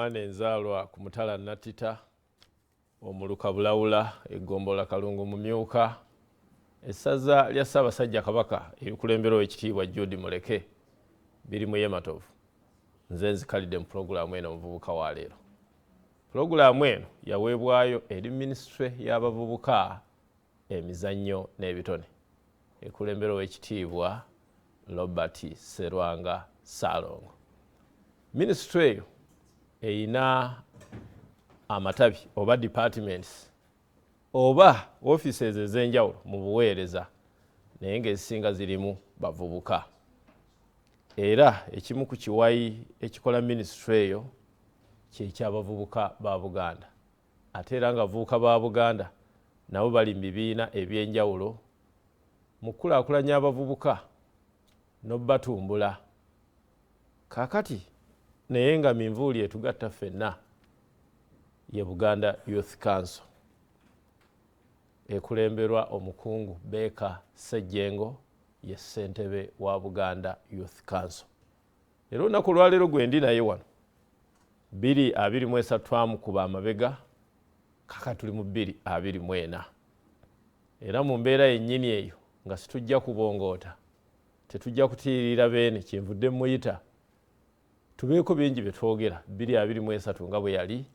omwana enzaalwa ku mutala Nattita omuluka Bulawula eggombola Kalungu Mumyuka essaza lya Ssaabasajja Kabaka erikulemberwa ekitiibwa Jude Muleke biri mu Yematovu. Nze nzikalidde mu pulogulaamu eno omuvubuka wa leero. Pulogulaamu eno yaweebwayo eri Minisitule y'abavubuka emizannyo n'ebitone ekulemberwa ekitiibwa Robert Sserwanga Ssaalongo. Minisitule eyo eyina amatabi oba departments oba offices ez'enjawulo mu buweereza naye ng'ezisinga zirimu bavubuka. Era ekimu ku kiwayi ekikola minisitule eyo ky'ekyabavubuka ba Buganda. Ate era nga abavubuka ba Buganda nabo bali mu bibiina eby'enjawulo mu kukulaakulanya abavubuka n'obatumbula. Kaakati naye nga minvuuli etugatta ffenna ye Buganda Youth Council ekulemberwa omukungu Beeka Ssejjengo ye ssentebe wa Buganda Youth Council. Era olunaku olwaleero gwe ndi naye wano 2023 twamukuba amabega kaka tuli mu 2024. Era mu mbeera yennyini eyo nga situjja kubongoota tetujja kutiirira beene kyenvudde muyita tubeeko bingi bye twogera 2023 nga bwe yali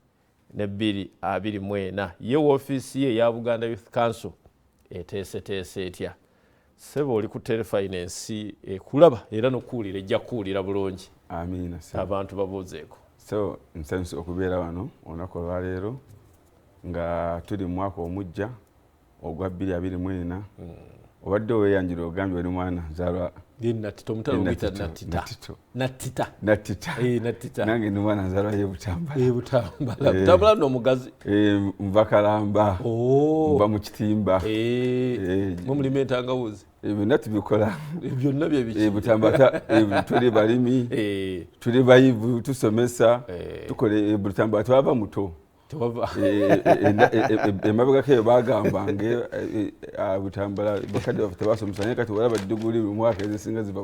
ne 2024. Ye woofiisi ye eya Buganda Youth Council eteeseteese etya. Ssebo oli ku telefinance ekulaba era n'okuwulira ejja kuwulira bulungi. Amiina. Abantu babuuzeeko. So nsanyuse okubeera wano olunaku olwaleero nga tuli mu mwaka omujja ogwa 2024. Obadde weeyanjira ogambye oli mwana nzaalwa Nattita omutala omuyita Nattita. Nattita. Nange ndi mwana nzaalwa ye Butambala. Butambala. Butambala nno omugazi. Nva Kalamba. Nva mu Kitimba. Mwe mulima entangawuzi. Byonna tubikola. Byonna bye biki. Butambala tuli balimi. Tuli bayivu tusomesa. Tukole Butambala twava muto. Emabegako eyo bagambange Butambala bakadde baffe tebasomesa naye kati walaba diguli mu mwaka ezisinga ziva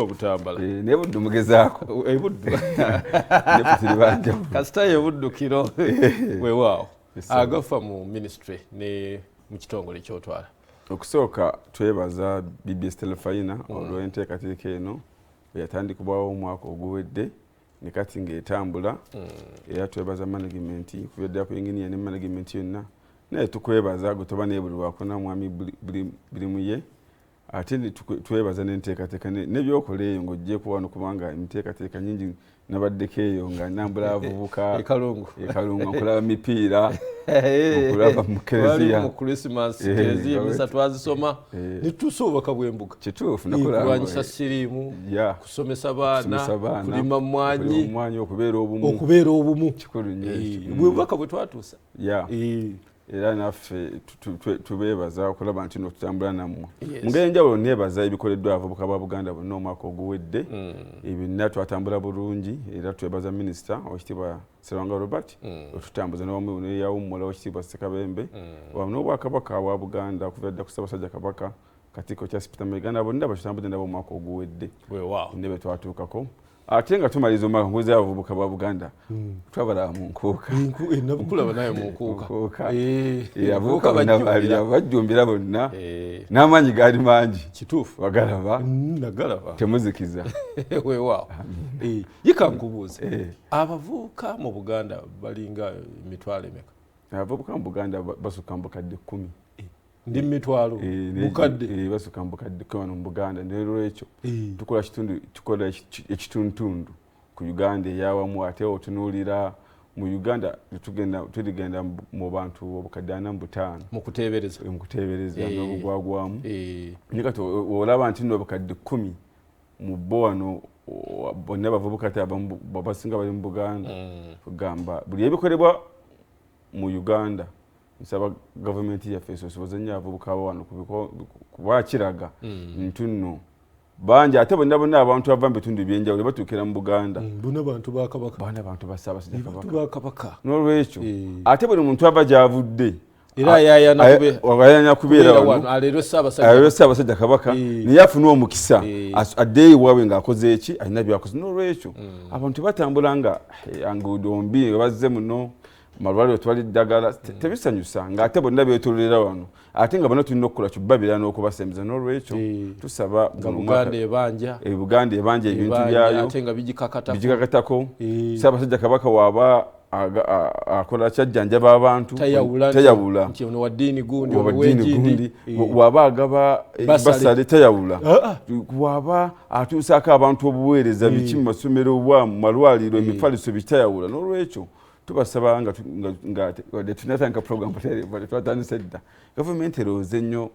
Butambala. Naye Buddu mugezaako. Buddu. Naye tuli banjawulo. Kasita ye Buddukiro weewaawo agafa mu ministry ne mu kitongole ky'otwala. Okusooka twebaza BBS Telefayina olw'enteekateeka eno eyatandikibwawo omwaka oguwedde ne kati ng'etambula. Era twebaza management kubeddera ku engineer ne management yonna naye tukwebaza gwe toba neebulirwako na mwami birimu ye. Ate twebaza n'enteekateeka n'ebyokola eyo ng'oggyeko wano kubanga enteekateeka nyingi nabaddeko eyo nga nambula abavubuka Kalungu okulaba mipiira okulaba mu kereziya mu Christmas kereziya misa twazisoma ne tusoboka bw'embuga. Kituufu nakulwanyisa siriimu kusomesa baana kulima mmwanyi okubeera obumu kikulu nnyo bwebubaka bwe twatuusa. Era naffe tubeebaza okulaba nti tutambula nammwe. Mu ngeri enjawulo neebaza ebikoleddwa abavubuka ba Buganda bonna omwaka oguwedde. Ebyonna twatambula bulungi era twebaza minisita Oweekitiibwa Sserwanga Robert otutambuza n'owamu n'eyawummula Oweekitiibwa Ssekabembe wamu n'Obwakabaka bwa Buganda okuva dda ku Ssaabasajja Kabaka Katikkiro Charles Peter Mayiga bonna batutambudde nabo omwaka oguwedde ne be twatuukako. Ate nga tumaliza omwaka nguzi abavubuka ba Buganda twabalaba mu nkuuka. Nabukulaba naye mu nkuuka. Abavubuka bonna baali bajjumbira bonna n'amaanyi gaali mangi. Kituufu. Wagalaba? Nagalaba. Temuzikiza. Weewaawo. Yika nkubuuze. Abavubuka mu Buganda balinga emitwalo emeka? Abavubuka mu Buganda basukka mu bukadde 10. Ndi mitwalo mukadde basuka mu bukadde wano mu Buganda. N'olwekyo tukola ekituntundu ku Uganda eyawamu ate otunuulira mu Uganda tuligenda mu bantu obukadde 45 mu kuteebereza n'obugwagwamu. Naye kati olaba nti nno obukadde 10 mu bo wano bonna bavubuka ate abamu basinga bali mu Buganda. Kugamba buli ebikolebwa mu Uganda nsaba gavumenti yaffe esoboze nnyo abavubuka wano kubakiraga nti nno bangi ate bonna abantu abava mu bitundu ebyenjawulo batuukira mu Buganda. Bonna bantu ba Kabaka. Bonna bantu ba Ssaabasajja Kabaka. N'olwekyo ate buli muntu ava gy'avudde era yayana kubeera wano alero Ssaabasajja Kabaka naye afuna omukisa addeeyo iwaabwe ng'akoze eki alina byakoze n'olwekyo abantu batambula nga nguudo mbi nga bazze muno malwaliro twali ddagala tebisanyusa ng'ate bonna beetoolera wano ate nga bonna tulina okukola kyubbabira n'okubasembiza n'olwekyo tusaba Buganda ebanja ebintu byayo ate nga bigikakatako Ssaabasajja Kabaka waaba akola kyajjanjaba abantu tayawula waddiini gundi waba agaba basale tayawula waba atuusaako abantu obuweereza biki mu masomero obwamu malwaliro emifaliso bitayawula n'olwekyo tubasaba nga tunatandika program twatandise dda gavumenti erowooze nnyo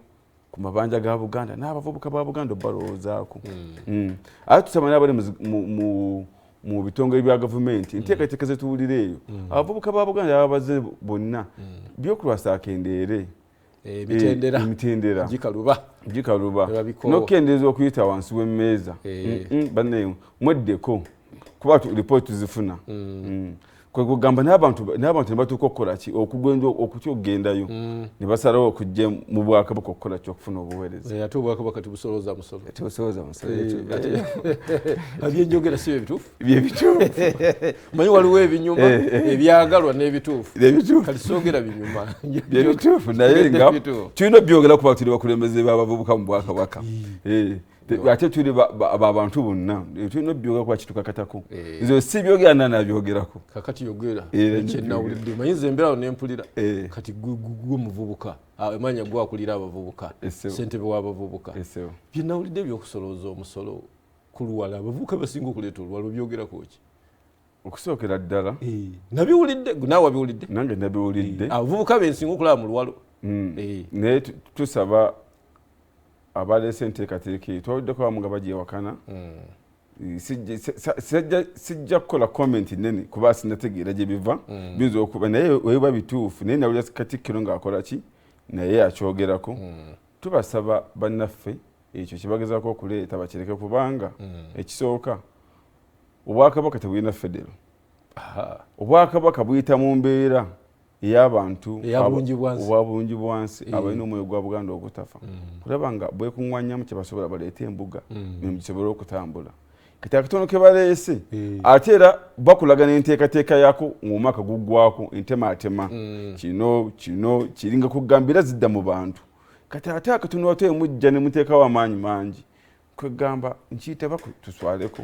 ku mabanja ga Buganda n'abavubuka ba Buganda balowoozaako ate tusaba n'abali mu bitongole bya gavumenti enteekateeka ze tuwulira eyo abavubuka ba Buganda ababaze bonna byokulwasa akendeere emitendera gikaluba n'okukendeeza okuyita wansi w'emmeeza banne mweddeko kuba lipooti tuzifuna kwegamba n'abantu ne batuuka okukola ki okutya okugendayo ne basalawo okujja mu Bwakabaka okukola ki okufuna obuweereza ate Obwakabaka tebusolooza musolo ebyenjogera si byebituufu manyi waliwo ebinyuma ebyagalwa n'ebituufu kati soogera binyuma byebituufu naye nga tulina byogera kuba tuli bakulembeze b'abavubuka mu Bwakabaka ate tuli abantu bonna tulina byogera kuba kitukakatako nze si byogera nanabyogerako kakati yogera kyenawulidde mayinza embeerawo nempulira kati gwe muvubuka emanya gwakulira abavubuka ssentebe w'abavubuka byenawulidde ebyokusolooza omusolo ku luwala abavubuka basinga okuleeta oluwala obyogerako ki okusookera ddala nabiwulidde naawe wabiwulidde nange nabiwulidde abavubuka bensinga okulaba mu luwalo naye tusaba abaleese enteekateeka eyo twawiddeko abamu nga bagyewakana sijja kukola comment nene kuba sinategeera gye biva biyinza okuba naye weba bituufu naye nawulira Katikkiro ng'akola ki naye akyogerako tubasaba bannaffe ekyo kyebagezaako okuleeta bakireke kubanga ekisooka Obwakabaka tebulina federo Obwakabaka buyita mu mbeera ey'abantu obwabungi bwansi abalina omwoyo gwa Buganda ogutafa kulaba nga bwekuŋŋwanyamu kye basobola baleeta embuga memu gisobole okutambula kati akatono ke baleese ate era bakulaga n'enteekateeka yaako ng'omwaka guggwako entemaatema kino kiringa kugambira zidda mu bantu kati ate akatono ate emujja ne muteekawo amaanyi mangi kwegamba nkiyita bakutuswaleko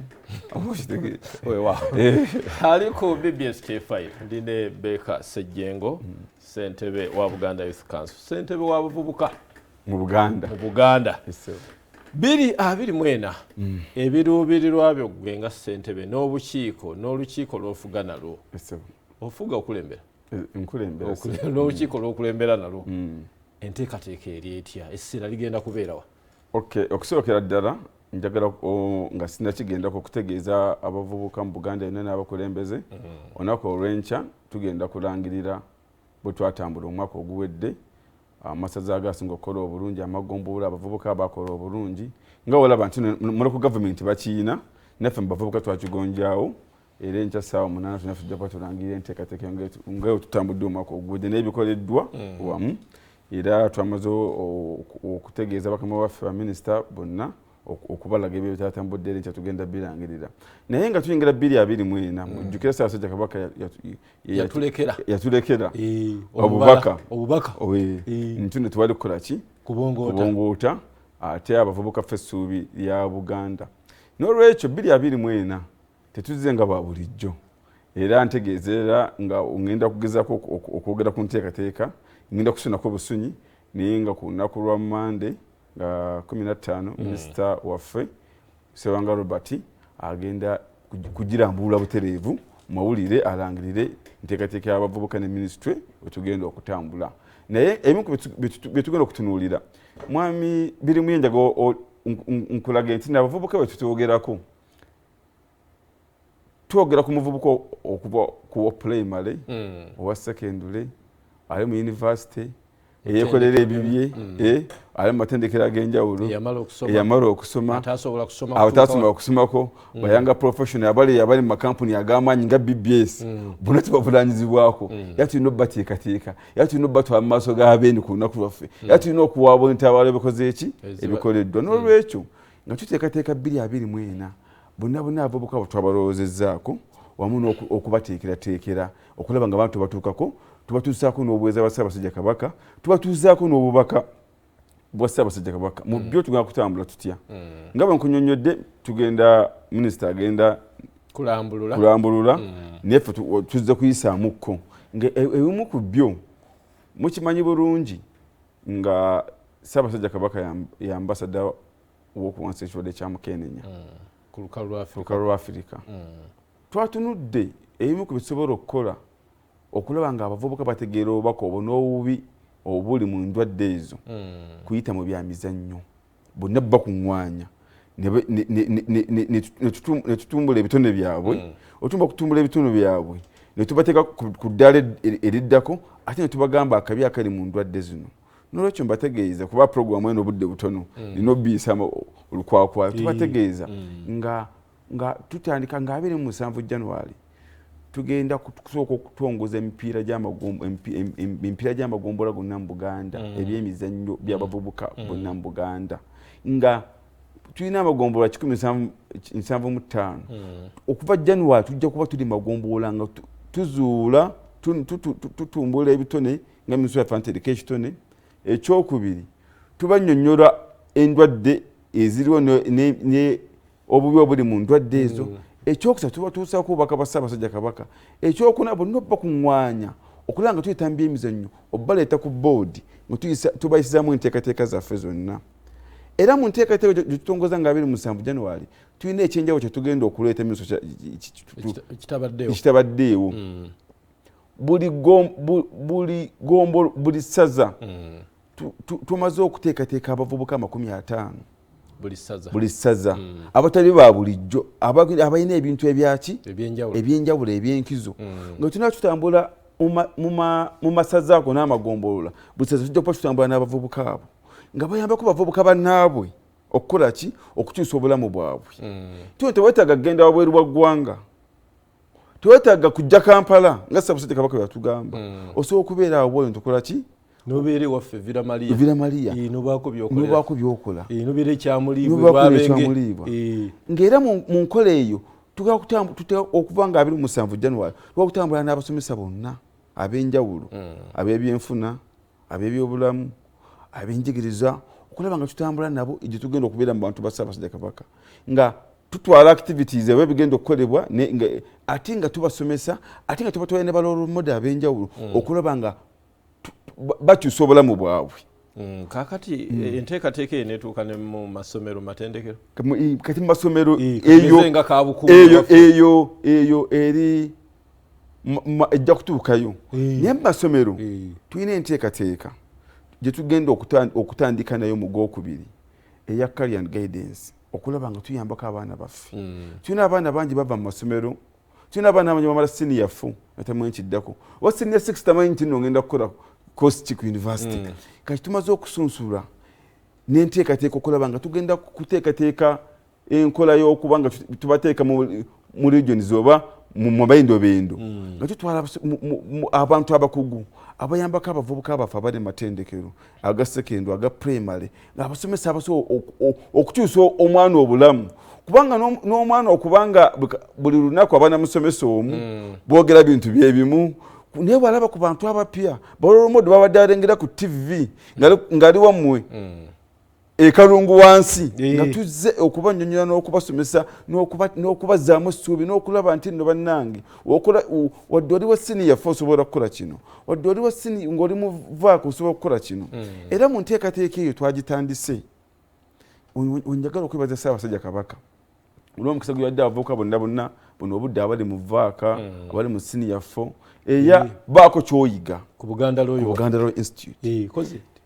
aliko BBS K5 ndine Beka Ssejjengo ssentebe wa Buganda Youth Council ssentebe w'abavubuka mu Buganda 2024 ebiruubirirwa byo gwe nga ssentebe n'olukiiko lw'ofuga nalwo ofuga okulembera n'olukiiko lw'okulembera nalwo enteekateeka eri etya essira ligenda kubeerawa okusookera ddala njagala nga sinakigendako okutegeeza abavubuka mu Buganda yonna n'abakulembeze olunaku olw'enkya tugenda kulangirira bwe twatambula omwaka oguwedde amasaza agasinga okukola obulungi amagombola abavubuka abakola obulungi nga olaba nti mulocal gavumenti bakiina naffe mu bavubuka twakigonjaawo era enkya ssaawa 8 tunaffe tujja kuba tulangirira enteekateeka ngayo tutambudde omwaka oguwedde n'ebikoleddwa wamu era twamaze okutegeeza bakama baffe baminisita bonna okubalaga ebyo byatambudde era enkya tugenda birangirira naye nga tuyingira 2024 mujjukira Ssaabasajja Kabaka yatulekera obubaka ntune tewali kukola ki kubongoota ate abavubuka ffe essuubi lya Buganda n'olwekyo 2024 tetuzze nga bwa bulijjo era ntegeezera nga ngenda kugezaako okwogera ku nteekateeka ngenda kusunako obusunyi naye nga ku lunaku lwa Mande nga 15 minisita waffe Sewanga Robert agenda kugirambulula butereevu mawulire alangirire enteekateeka y'abavubuka ne ministry wetugenda okutambula naye ebimu bye tugenda okutunuulira mwami birimu yenjaga nkulaga nti n'abavubuka bwe tutwogerako twogera ku muvubuka okuva ku primary owa secondary ali mu university eyekolera ebibye ali mu matendekero ag'enjawulo eyamala okusoma abatasobola okusomako bayanga professional abali mu makampuni ag'amaanyi nga BBS bonna tebavunanyizibwako era tulina obbateekateeka era tulina obbatwala mu maaso g'abeeni ku lunaku lwaffe era tulina okuwaabona entabaalo ebikoze eki ebikoleddwa n'olwekyo nga tuteekateeka 2024 bonna abavubuka twabalowoozezzaako wamu okubateekerateekera okulaba nga abantu batuukako tubatuusaako n'obuweereza bwa Ssaabasajja Kabaka tubatuusaako n'obubaka bwa Ssaabasajja Kabaka mu byo tugenda kutambula tutya nga bwe nkunyonnyodde tugenda minisita agenda kulambulula neffe tuzze kuyisaamuko ebimu ku byo mukimanyi bulungi nga Ssaabasajja Kabaka ye ambasada w'okuwansi ekirwadde kya Mukenenya ku lukalu lwa Afirika twatunudde ebimu ku bisobola okukola okulaba nga abavubuka bategeera obubaka obwo n'obubi obuli mu ndwadde ezo kuyita mu byamizannyo bonna bakuŋŋwanya ne tutumbula ebitone byabwe otumba okutumbula ebitone byabwe ne tubateeka ku ddaala eriddako ate ne tubagamba akabi akali mu ndwadde zino n'olwekyo mbategeeza kuba puroguramu eno obudde butono nina obbiisa olukwakwayo tubategeeza nga tutandika nga 27 January tugenda kusooka okutongoza emipiira gy'amagombola gonna mu Buganda ebyemizannyo by'abavubuka bonna mu Buganda nga tulina amagombola 175 okuva January tujja kuba tuli magombola nga tuzuula tutumbula ebitone nga minisitule yaffe ntereka ekitone ekyokubiri tubannyonnyola endwadde eziriwo obubi obuli mu ndwadde ezo ekyokusatu tubatuusaako obubaka bwa Ssaabasajja Kabaka ekyokuna bonna bakuŋŋwanya okulaba nga tuyita mu byemizannyo obbaleeta ku boodi tubayisizaamu enteekateeka zaffe zonna era mu nteekateeka gye tutongoza nga 27 January tulina ekyenjawulo kye tugenda okuleeta ekitabaddeewo buli ssaza tumaze okuteekateeka abavubuka 50 buli ssaza abatali ba bulijjo abalina ebintu ebyenjawulo ebyenkizo nga tulina tutambula mu masaza ago n'amagombolola buli ssaza tujja kuba tutambula n'abavubuka abo nga bayambako bavubuka bannaabwe okukola ki okukyusa obulamu bwabwe tuno tewetaaga kugenda wabweru bwa ggwanga tewetaaga kujja Kampala nga Ssaabasajja Kabaka bwe yatugamba osobola okubeera awo bwoli ntukola ki nobeere waffe Villa Maria nobaako byokola nobeere ekyamuliibwa ng'era mu nkola eyo okuva nga 27 January twakutambula n'abasomesa bonna ab'enjawulo ab'ebyenfuna ab'ebyobulamu ab'enjigiriza okulaba nga tutambula nabo gye tugenda okubeera mu bantu ba Ssaabasajja Kabaka nga tutwala activities ebyo bigenda okukolebwa ate nga tubasomesa ate nga tubatwala ne balolomode ab'enjawulo okulaba nga bakyusa obulamu bwabwe kakati enteekateeka eyo netuuka ne mu masomero matendekero kati mu masomero eyo eri ejja kutuukayo naye mu masomero tulina enteekateeka gye tugenda okutandika nayo mu Gwokubiri eya career and guidance okulaba nga tuyambako abaana baffe tulina abaana bangi bava mu masomero tulina abaana bangi bamala senior 4 natamanyi kiddako wa senior 6 tamanyi nti nno ngenda kukola Coast University kati tumaze okusunsula n'enteekateeka okulaba nga tugenda kuteekateeka enkola y'okuba nga tubateeka mu regions oba mu mabendobendo nga tutwala abantu abakugu abayambako abavubuka abaffe abali matendekero aga secondary aga primary ng'abasomesa abasobola okukyusa omwana obulamu kubanga n'omwana okubanga buli lunaku abaana musomesa omu boogera bintu byebimu naye bw'alaba ku bantu abapya balolomode babadde alengera ku TV ng'ali wammwe ekalungu wansi nga tuzze okubannyonnyola n'okubasomesa n'okubazaamu essuubi n'okulaba nti nno bannange wadde oli wa senior 4 osobola kukola kino wadde oli wa senior ng'oli muvaako osobola okukola kino era mu nteekateeka eyo twagitandise onjagala okwebaza Ssaabasajja Kabaka olw'omukisa gwe yadde abavubuka bonna buno obudde abali mu vaaka abali mu senior 4 eya baako kyoyiga ku Buganda Royal Institute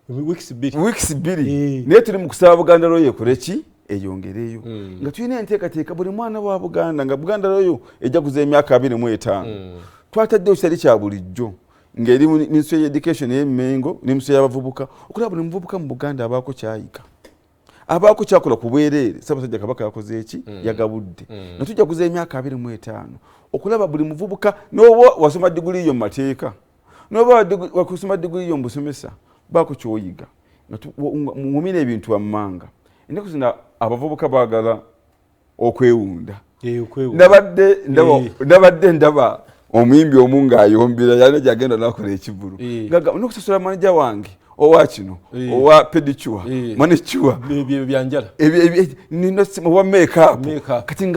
weeks bbiri naye tuli mu kusaba Buganda Royal ekole ki eyongereyo nga tulina enteekateeka buli mwana wa Buganda nga Buganda Royal ejja kuza emyaka 25 twataddewo kitali kya bulijjo ngeri ministry ya education y'Emmengo ne ministry y'abavubuka okulaba buli muvubuka mu Buganda abaako kyayika abaako kyakola ku bwereere Ssaabasajja Kabaka yakoze eki yagabudde natujja kuza emyaka 25 okulaba buli muvubuka n'oba wasoma diguli yo mu mateeka n'oba wakusoma diguli yo mu busomesa baako kyoyiga mumina ebintu wammanga ennaku zino abavubuka baagala okwewunda nabadde ndaba omuyimbi omu ng'ayombera yalina gyagenda nakola ekivulu nokusasula manaja wange owa kino owa pedicure manicure byanjala owa makeup kati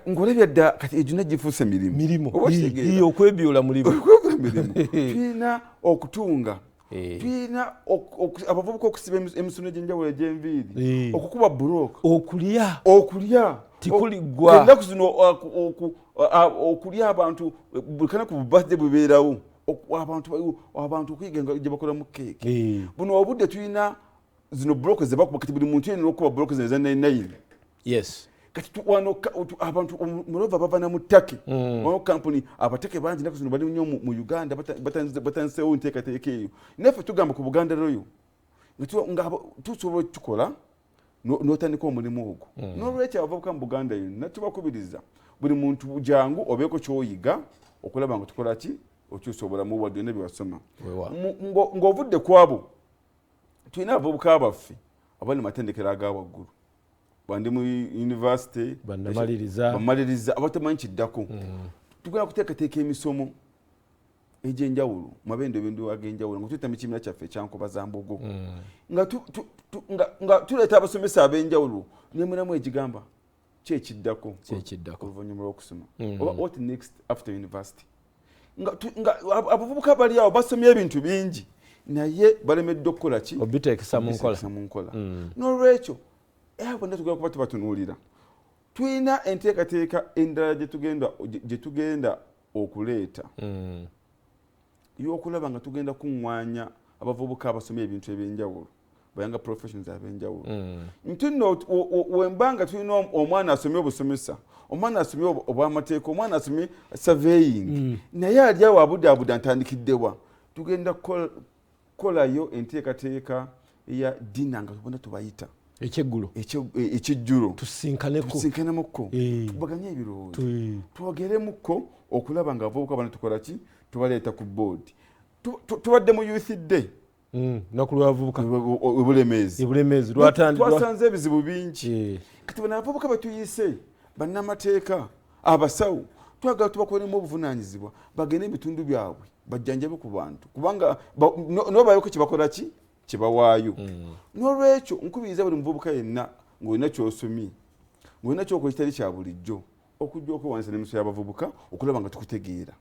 ng'olabya dda kati egyonna gifuuse mirimu okwebyula mulimu tulina okutunga tulina abavubuka okusiba emisono egy'enjawulo egy'enviiri okukuba buloka okulya tikuliggwa ennaku zino okulya abantu bulikana ku birthday bubeerawo abantu okuyiga gye bakolamu keeke buno obudde tulina zino buloka ze bakuba kati buli muntu yenina okuba buloka zino eza 9 kati abantu mulova bavana mu ttake wano kampuni abateke bangi naku zino bali nnyo mu Uganda batanseewo nteekateeka eyo naffe tugamba ku Buganda Royal nga tusobola tukola n'otandika omulimu ogwo n'olwekyo abavubuka mu Buganda yonna tubakubiriza buli muntu jangu obeeko kyoyiga okulaba nga tukola ki okyusa obulamu bwadde ne byewasoma ng'ovudde ku abo tulina abavubuka baffe abali matendekero aga waggulu bandi mu university bamaliriza abatamanyi kiddako tugenda kuteekateeka emisomo egy'enjawulo mabendo ag'enjawulo nga tuyita mu kibiina kyaffe ekyankoba za mbogo nga tuleeta abasomesa ab'enjawulo nemulamu egigamba kyekiddako oluvannyuma lw'okusoma oba what next after university abavubuka bali awo basomye ebintu bingi naye balemeddwe okukola ki obiteekesa mu nkola n'olwekyo bonna tugenda kuba tubatunuulira tulina enteekateeka endala gye tugenda okuleeta y'okulaba nga tugenda kuŋŋwanya abavubuka abasomye ebintu ebyenjawulo bayanga professions ab'enjawulo ntinno wembanga tulina omwana asomye obusomesa omwana asomye obwamateeka omwana asomye surveying naye ali awo abudaabuda ntandikiddewa tugenda kukolayo enteekateeka eya dina nga tubona tubayita ekijjulo tusinkanemukko tubaganye ebirowoozo twogeremukko okulaba nga abavubuka bano tukola ki tubaleeta ku boodi tubadde mu youth day nakulwavubuka obulemeezi twasanze ebizibu bingi kati bano abavubuka betuyise bannamateeka abasawo twagala tubakolemu obuvunaanyizibwa bagende ebitundu byabwe bajjanjabe ku bantu kubanga nobayoko kyebakola ki kyebawaayo n'olwekyo nkubiriza buli muvubuka yenna ng'olina kyosomye ng'olina kyokola kitali kya bulijjo okujja okwewanisa n'emiso y'abavubuka okulaba nga tukutegeera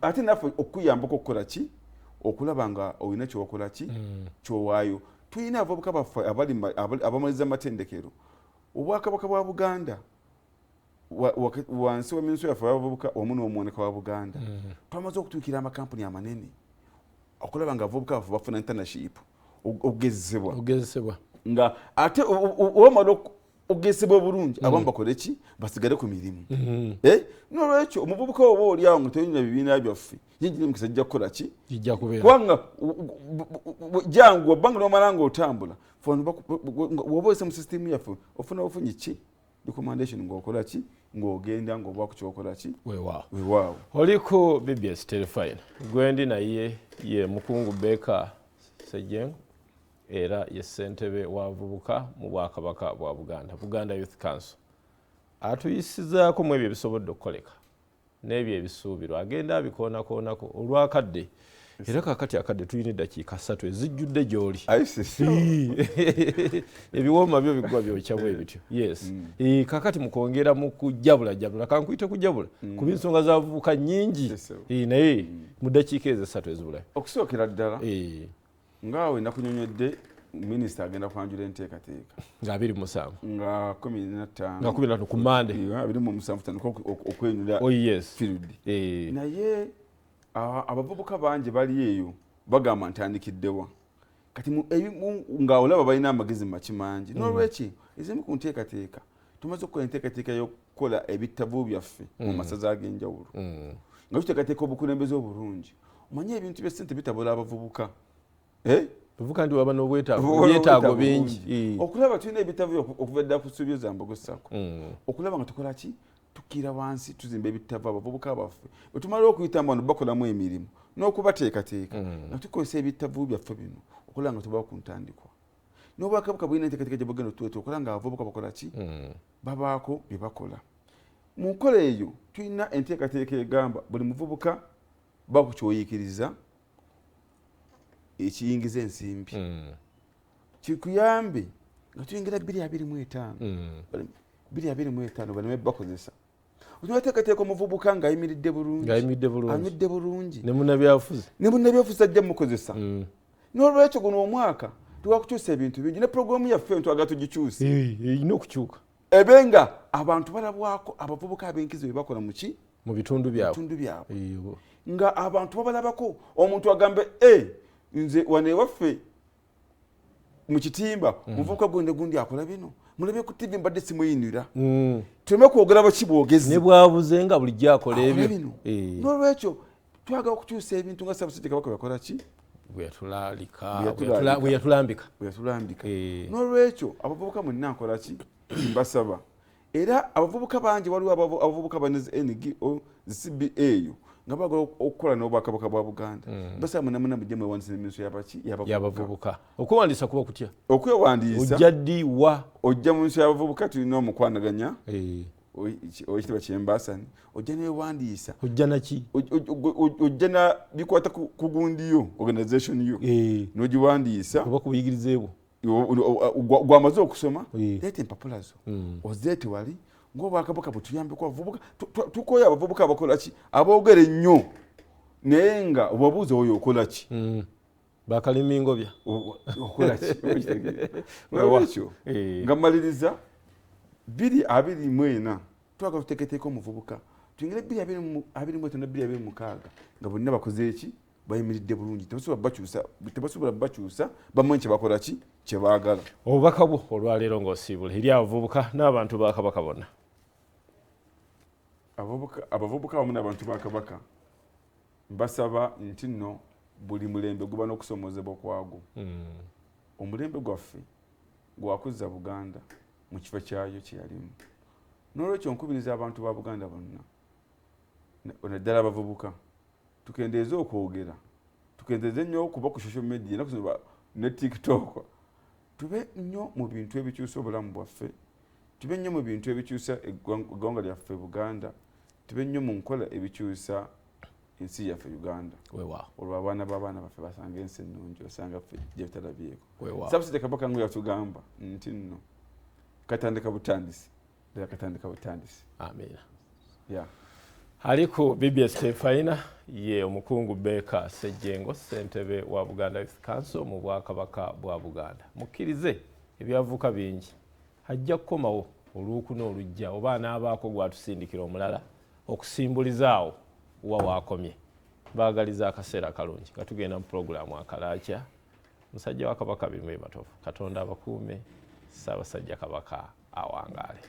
ate naffe okuyambako okukola ki okulaba nga olina kyokola ki kyowaayo tulina abavubuka baffe abamaliza amatendekero obwakabaka bwa Buganda wansi wa minisitule yaffe abavubuka wamu n'omwoneka wa Buganda twamaze okutuukira amakampuni amanene okulaba nga abavubuka baffe bafuna internship ogezesebwa nga ate omala ogezesebwa obulungi abamu bakole ki basigale ku mirimu n'olwekyo omuvubuka oba oli awo nga tolina bibiina byaffe yingira emikisa jja kukola ki kubanga jangu wabbanga n'omala ng'otambula woba oyise mu sisitimu yaffe ofuna ofunye ki recommendation ng'okola ki ng'ogenda ng'obaako kyokola ki weewaawo oliko BBS Telefine gwendi naye ye mukungu Beka Sejjengo era ye ssentebe w'abavubuka mu Bwakabaka bwa Buganda Youth Council atuyisizaako mu ebyo ebisobodde okukoleka n'ebyo ebisuubirwa agenda abikoonakoonako olwakadde era kakati akadde tulina eddakiika 3 ezijjudde gy'oli ebiwooma byo biggwa byokya bwe bityo kakati mukwongera mu kujabula kankuyite kujabula kuba ensonga z'abavubuka nnyingi naye mu ddakiika ezo 3 ezibulayo okusookera ddala ngaawe nakunyonyodde minisita agenda kwanjula enteekateeka nga 27 nga 15 nga 15 ku Mande 27 tandika okwenyula field naye abavubuka bangi bali eyo bagamba ntandikiddewa kati nga olaba balina amagezi makimangi n'olweki ezimu ku nteekateeka tumaze okukola enteekateeka y'okukola ebitabu byaffe mu masaza ag'enjawulo nga tuteekateeka obukulembeze obulungi omanye ebintu by'essente bitabula abavubuka bavuga ndi waba n'obwetaago bingi okulaba tulina ebitabo okuva ddala ku studio za Mbogo Sacco okulaba nga tukola ki tukira wansi tuzimba ebitabo abavubuka baffe bwe tumala okuyitamu wano bakolamu emirimu n'okubateekateeka nga tukozesa ebitabo byaffe bino okulaba nga tubawo ku ntandikwa n'obwakabaka bulina enteekateeka gye bugenda otuleeta okulaba nga abavubuka bakola ki babaako bye bakola mu nkola eyo tulina enteekateeka egamba buli muvubuka bakukyoyikiriza ekiyingiza ensimbi kikuyambe nga tuyingira 225 baleme bakozesa otunateekateeka omuvubuka ng'ayimiridde bulungi anywedde bulungi ne munnabyabufuzi ajja mukozesa n'olwekyo guno omwaka tuwakukyusa ebintu bingi ne puroguramu yaffe ntwaga tugikyuse erina okukyuka ebenga abantu balabwako abavubuka ab'enkizo bye bakola muki mu bitundu byabwe nga abantu babalabako omuntu agambe nze wane waffe mu kitimba muvubuka gundi akola bino mulabe ku TV mbadde simuyinira tuleme kwogera bakibwogezi ne bwabuze nga bulijjo akola ebyo n'olwekyo twagala okukyusa ebintu nga Ssaabasajja Kabaka yakola ki bwe yatulambika n'olwekyo abavubuka mwenna nkola ki mbasaba era abavubuka bangi waliwo abavubuka bane NGO CBA eyo nga bagala okukola n'obwakabaka bwa Buganda basaba munamuna mujje mwewandiisa n'eminisitule y'abavubuka okwewandiisa kuba kutya okwewandiisa ojja ddi wa ojja mu nsi y'abavubuka tulina omukwanaganya oyitibwa Kyembaasani ojja newewandiisa ojja naki ojja na bikwata ku gundi yo organisation yo n'ogiwandiisa oba ku buyigirize bwo gwamaze okusoma leeta empapula zo ozeete wali ng'obwakabaka bwe tuyambeko abavubuka tukoya abavubuka abakola ki aboogera ennyo naye nga obabuuza oyo okola ki bakalimiingobya okola ki olwekyo nga mmaliriza 2024 twagala tuteeketeeka omuvubuka tuyingire 2025 nga bonna bakoze eki bayimiridde bulungi tebasobola bakyusa bamanyi kyebakola ki kyebaagala obubaka bwo olwaleero ng'osiibula eri abavubuka n'abantu ba Kabaka bonna abavubuka awamu n'abantu ba Kabaka mbasaba nti nno buli mulembe guba n'okusomoozebwa kwagwo omulembe gwaffe gwakuzza Buganda mu kifo kyayo kyeyalimu n'olwekyo nkubiriza abantu ba Buganda bonna naddala abavubuka tukendeeze okwogera tukendeeze nnyo okuba ku social media ne TikTok tube nnyo mu bintu ebikyusa obulamu bwaffe tube nnyo mu bintu ebikyusa eggwanga lyaffe Buganda tube nnyo mu nkola ebikyusa ensi yaffe Uganda olwo abaana b'abaana baffe basanga ensi ennungi osanga ffe gye tutalabyeko Ssaabasajja Kabaka ngo yatugamba nti nno katandika butandisi ddala katandika butandisi amiina ali ku BBS Faina ye omukungu Beka Ssejjengo ssentebe wa Buganda Youth Council mu Bwakabaka bwa Buganda mukkirize ebyavuka bingi ajja kukomawo oluuku n'olujja oba anaabaako gwatusindikira omulala okusimbulizaawo wa waakomye baagaliza akaseera kalungi nga tugenda mu puroguramu akalaakya musajja wa Kabaka bimu ebatofu Katonda abakuume Ssaabasajja Kabaka awangaale.